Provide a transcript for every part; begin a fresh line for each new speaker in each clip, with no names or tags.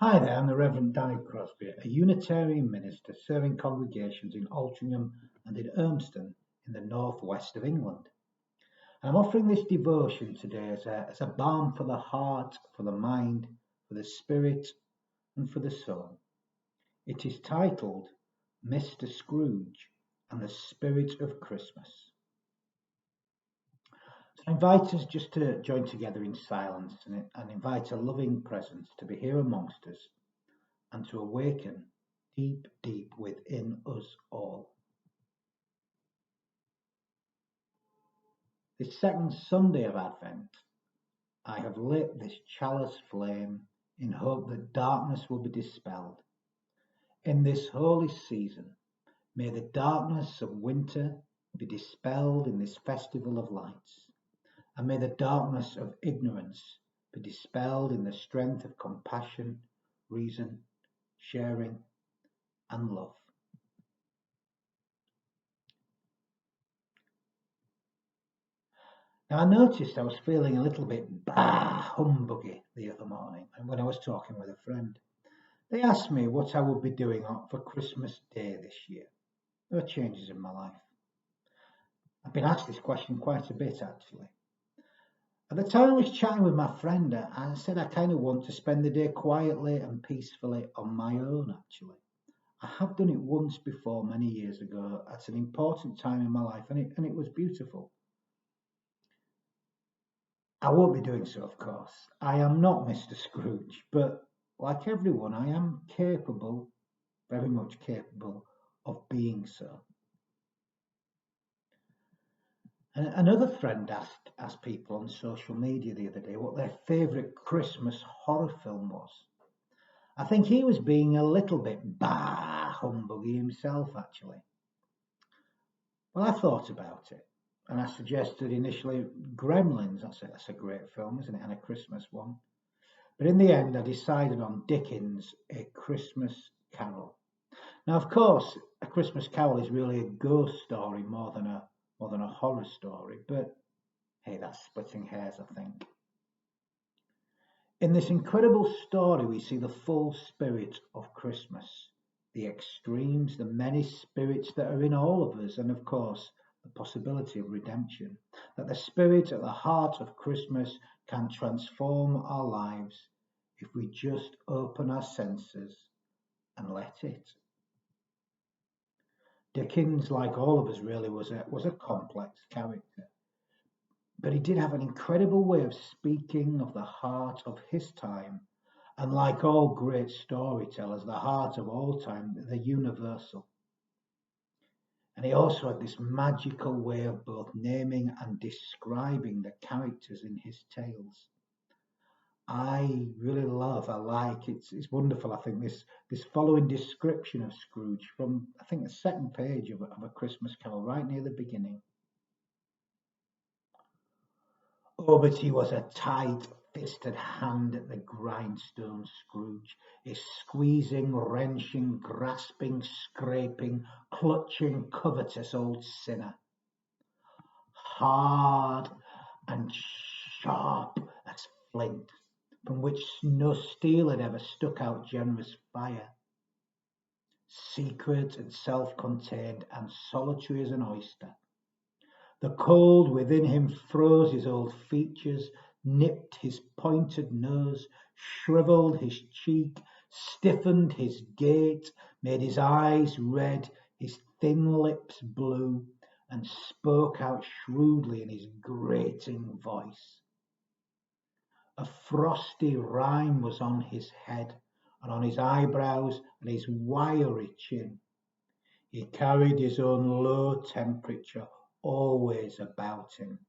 Hi there, I'm the Reverend Danny Crosby, a Unitarian minister serving congregations in Altrincham and in Urmston in the northwest of England. And I'm offering this devotion today as a balm for the heart, for the mind, for the spirit, and for the soul. It is titled Mr. Scrooge and the Spirit of Christmas. So I invite us just to join together in silence and invite a loving presence to be here amongst us and to awaken deep, deep within us all. This second Sunday of Advent, I have lit this chalice flame in hope that darkness will be dispelled. In this holy season, may the darkness of winter be dispelled in this festival of lights, and may the darkness of ignorance be dispelled in the strength of compassion, reason, sharing, and love. Now, I noticed I was feeling a little bit humbuggy the other morning, and when I was talking with a friend, they asked me what I would be doing for Christmas Day this year. There were changes in my life. I've been asked this question quite a bit, actually. At the time I was chatting with my friend, I said I kind of want to spend the day quietly and peacefully on my own, actually. I have done it once before, many years ago, at an important time in my life, and it was beautiful. I won't be doing so, of course. I am not Mr. Scrooge, but like everyone, I am capable, very much capable, of being so. And another friend asked people on social media the other day what their favourite Christmas horror film was. I think he was being a little bit humbuggy himself, actually. Well, I thought about it. And I suggested initially Gremlins. That's a great film, isn't it? And a Christmas one. But in the end, I decided on Dicken's A Christmas Carol. Now, of course, A Christmas Carol is really a ghost story more than a horror story. But hey, that's splitting hairs, I think. In this incredible story, we see the full spirit of Christmas, the extremes, the many spirits that are in all of us, and of course, the possibility of redemption, that the spirit at the heart of Christmas can transform our lives if we just open our senses and let it. Dickens, like all of us really, was a complex character, but he did have an incredible way of speaking of the heart of his time, and like all great storytellers, the heart of all time, the universal. And he also had this magical way of both naming and describing the characters in his tales. I like, it's wonderful, I think, this following description of Scrooge from, I think, the second page of A Christmas Carol, right near the beginning. Oh, but he was a tight-fisted hand at the grindstone, Scrooge, a squeezing, wrenching, grasping, scraping, clutching, covetous old sinner. Hard and sharp as flint, from which no steel had ever stuck out generous fire. Secret and self-contained and solitary as an oyster. The cold within him froze his old features, nipped his pointed nose, shriveled his cheek, stiffened his gait, made his eyes red, his thin lips blue, and spoke out shrewdly in his grating voice. A frosty rime was on his head, and on his eyebrows and his wiry chin. He carried his own low temperature always about him.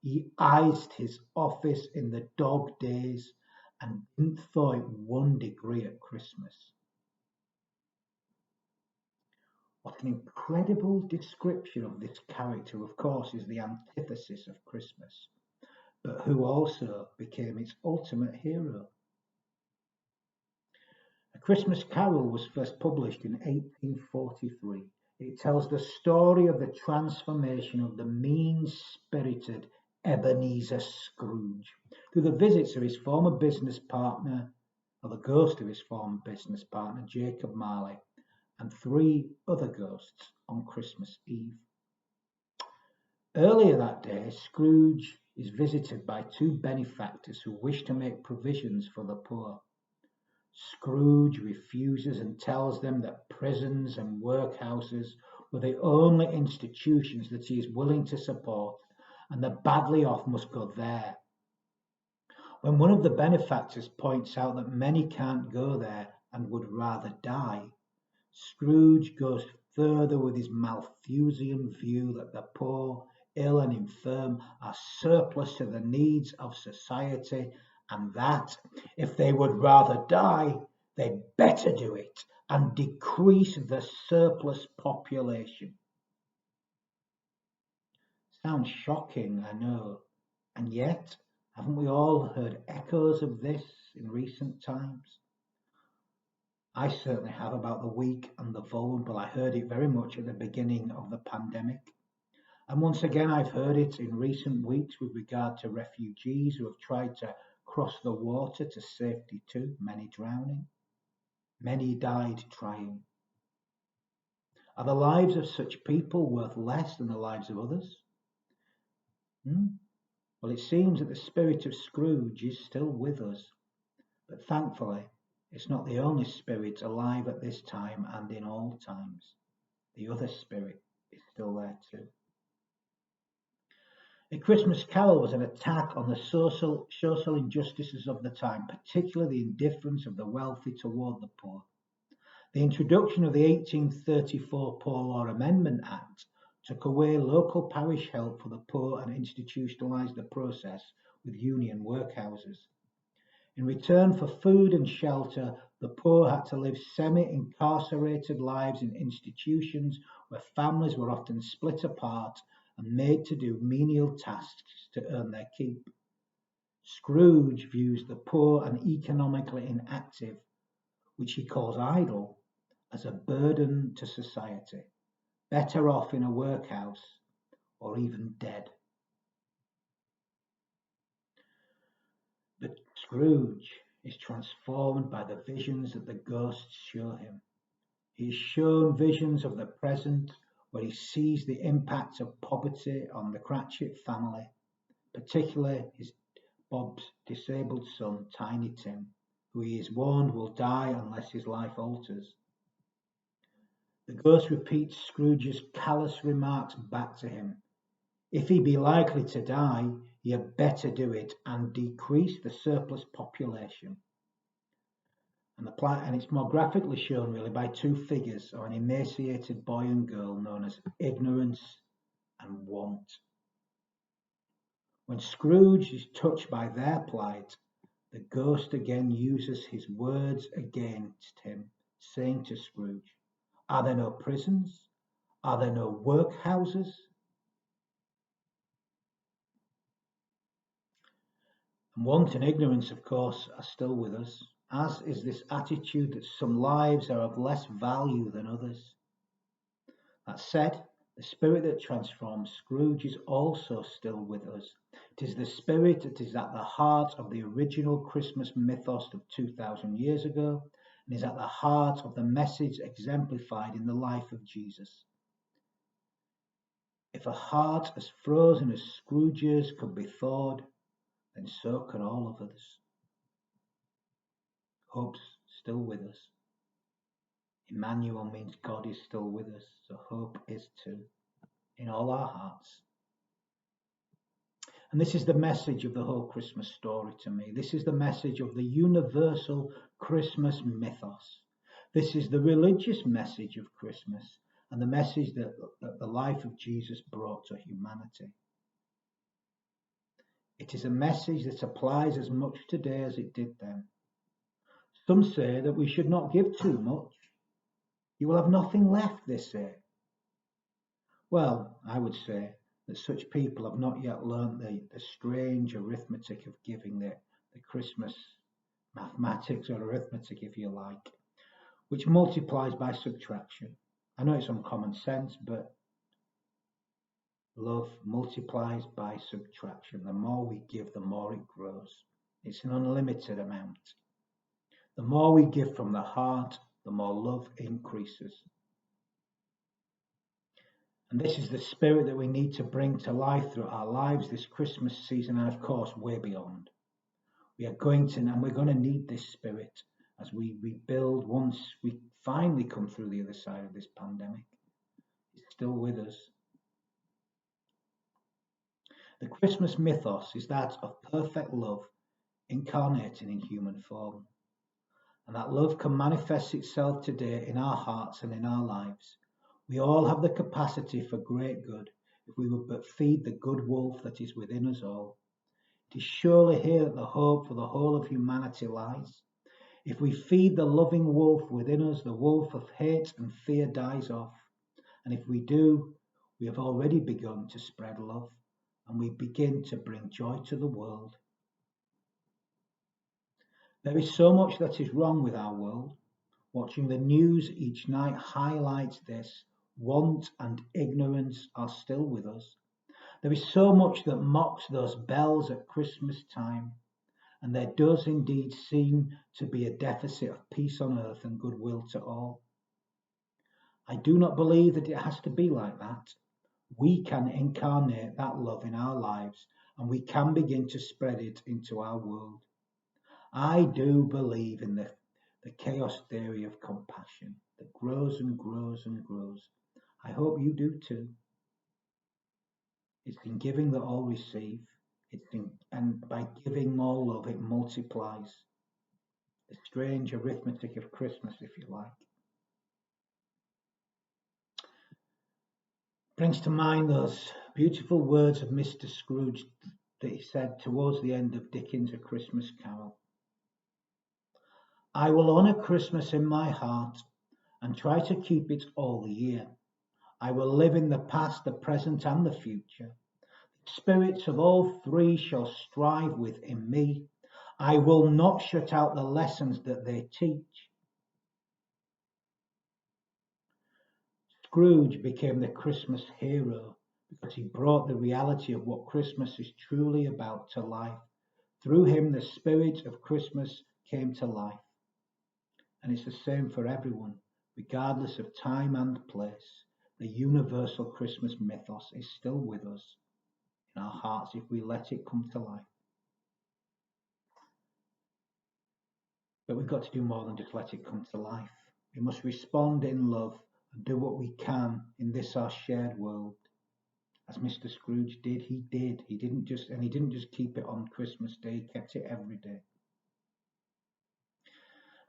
He iced his office in the dog days and didn't thaw it 1 degree at Christmas. What an incredible description of this character, of course, is the antithesis of Christmas, but who also became its ultimate hero. A Christmas Carol was first published in 1843. It tells the story of the transformation of the mean-spirited Ebenezer Scrooge through the visits of his former business partner or the ghost of his former business partner, Jacob Marley, and 3 other ghosts on Christmas Eve. Earlier that day, Scrooge is visited by 2 benefactors who wish to make provisions for the poor. Scrooge refuses and tells them that prisons and workhouses were the only institutions that he is willing to support, and the badly off must go there. When one of the benefactors points out that many can't go there and would rather die, Scrooge goes further with his Malthusian view that the poor, ill and infirm are surplus to the needs of society, and that, if they would rather die, they'd better do it and decrease the surplus population. Sounds shocking, I know, and yet, haven't we all heard echoes of this in recent times? I certainly have, about the weak and the vulnerable. I heard it very much at the beginning of the pandemic. And once again, I've heard it in recent weeks with regard to refugees who have tried to cross the water to safety too, many drowning. Many died trying. Are the lives of such people worth less than the lives of others? Well, it seems that the spirit of Scrooge is still with us. But thankfully, it's not the only spirit alive at this time and in all times. The other spirit is still there too. A Christmas Carol was an attack on the social injustices of the time, particularly the indifference of the wealthy toward the poor. The introduction of the 1834 Poor Law Amendment Act took away local parish help for the poor and institutionalised the process with union workhouses. In return for food and shelter, the poor had to live semi-incarcerated lives in institutions where families were often split apart and made to do menial tasks to earn their keep. Scrooge views the poor and economically inactive, which he calls idle, as a burden to society, better off in a workhouse or even dead. But Scrooge is transformed by the visions that the ghosts show him. He is shown visions of the present where he sees the impact of poverty on the Cratchit family, particularly Bob's disabled son, Tiny Tim, who he is warned will die unless his life alters. The ghost repeats Scrooge's callous remarks back to him. If he be likely to die, he had better do it and decrease the surplus population. And it's more graphically shown really by 2 figures of an emaciated boy and girl known as ignorance and want. When Scrooge is touched by their plight, the ghost again uses his words against him, saying to Scrooge, "Are there no prisons? Are there no workhouses?" And want and ignorance, of course, are still with us, as is this attitude that some lives are of less value than others. That said, the spirit that transforms Scrooge is also still with us. It is the spirit that is at the heart of the original Christmas mythos of 2,000 years ago, and is at the heart of the message exemplified in the life of Jesus. If a heart as frozen as Scrooge's could be thawed, then so can all of us. Hope's still with us. Emmanuel means God is still with us, so hope is too, in all our hearts. And this is the message of the whole Christmas story to me. This is the message of the universal Christmas mythos. This is the religious message of Christmas and the message that the life of Jesus brought to humanity. It is a message that applies as much today as it did then. Some say that we should not give too much. You will have nothing left, they say. Well, I would say that such people have not yet learnt the strange arithmetic of giving, the Christmas mathematics or arithmetic, if you like, which multiplies by subtraction. I know it's uncommon sense, but love multiplies by subtraction. The more we give, the more it grows. It's an unlimited amount. The more we give from the heart, the more love increases. And this is the spirit that we need to bring to life through our lives this Christmas season, and of course, way beyond. We're going to need this spirit as we rebuild once we finally come through the other side of this pandemic. It's still with us. The Christmas mythos is that of perfect love incarnating in human form. And that love can manifest itself today in our hearts and in our lives. We all have the capacity for great good if we would but feed the good wolf that is within us all. It is surely here that the hope for the whole of humanity lies. If we feed the loving wolf within us, the wolf of hate and fear dies off. And if we do, we have already begun to spread love, and we begin to bring joy to the world. There is so much that is wrong with our world. Watching the news each night highlights this. Want and ignorance are still with us. There is so much that mocks those bells at Christmas time, and there does indeed seem to be a deficit of peace on earth and goodwill to all. I do not believe that it has to be like that. We can incarnate that love in our lives, and we can begin to spread it into our world. I do believe in the chaos theory of compassion that grows and grows and grows. I hope you do too. It's in giving that all receive. And by giving more love, it multiplies. The strange arithmetic of Christmas, if you like. Brings to mind those beautiful words of Mr. Scrooge that he said towards the end of Dickens' A Christmas Carol. I will honour Christmas in my heart and try to keep it all the year. I will live in the past, the present, and the future. The spirits of all three shall strive within me. I will not shut out the lessons that they teach. Scrooge became the Christmas hero because he brought the reality of what Christmas is truly about to life. Through him, the spirit of Christmas came to life. And it's the same for everyone, regardless of time and place. The universal Christmas mythos is still with us in our hearts if we let it come to life. But we've got to do more than just let it come to life. We must respond in love and do what we can in this our shared world. As Mr. Scrooge did. He didn't just keep it on Christmas Day, he kept it every day.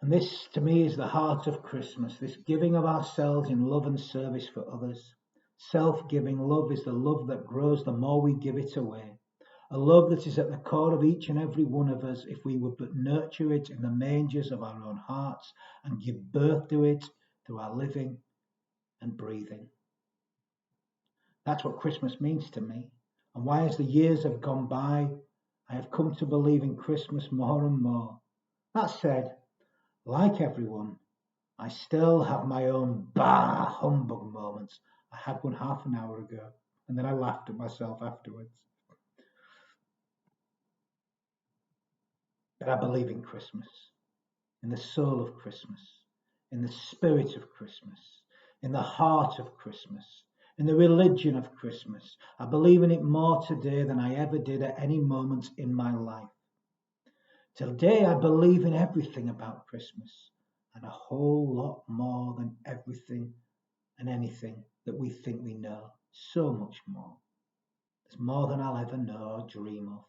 And this, to me, is the heart of Christmas, this giving of ourselves in love and service for others. Self-giving love is the love that grows the more we give it away. A love that is at the core of each and every one of us if we would but nurture it in the mangers of our own hearts and give birth to it through our living and breathing. That's what Christmas means to me, and why as the years have gone by, I have come to believe in Christmas more and more. That said, like everyone, I still have my own humbug moments. I had one half an hour ago, and then I laughed at myself afterwards. But I believe in Christmas, in the soul of Christmas, in the spirit of Christmas, in the heart of Christmas, in the religion of Christmas. I believe in it more today than I ever did at any moment in my life. Today I believe in everything about Christmas, and a whole lot more than everything and anything that we think we know. So much more. It's more than I'll ever know or dream of.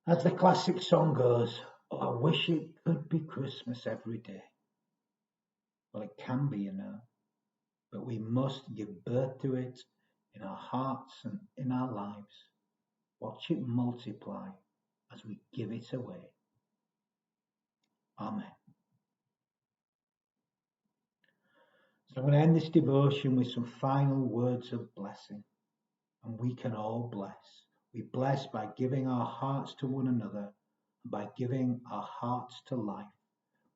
As the classic song goes, oh, I wish it could be Christmas every day. Well, it can be, but we must give birth to it in our hearts and in our lives. Watch it multiply as we give it away. Amen. So I'm going to end this devotion with some final words of blessing. And we can all bless. We bless by giving our hearts to one another, and by giving our hearts to life.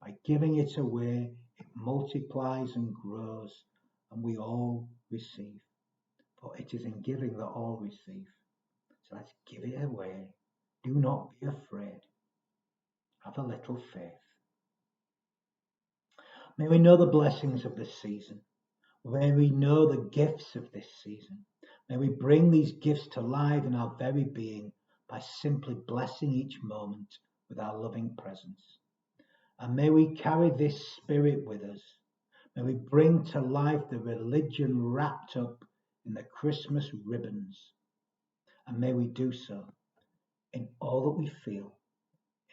By giving it away, it multiplies and grows, and we all receive. For it is in giving that all receive. So let's give it away. Do not be afraid. Have a little faith. May we know the blessings of this season. May we know the gifts of this season. May we bring these gifts to life in our very being by simply blessing each moment with our loving presence. And may we carry this spirit with us. May we bring to life the religion wrapped up in the Christmas ribbons. And may we do so in all that we feel,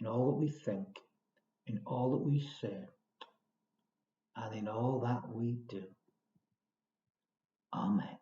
in all that we think, in all that we say, and in all that we do. Amen.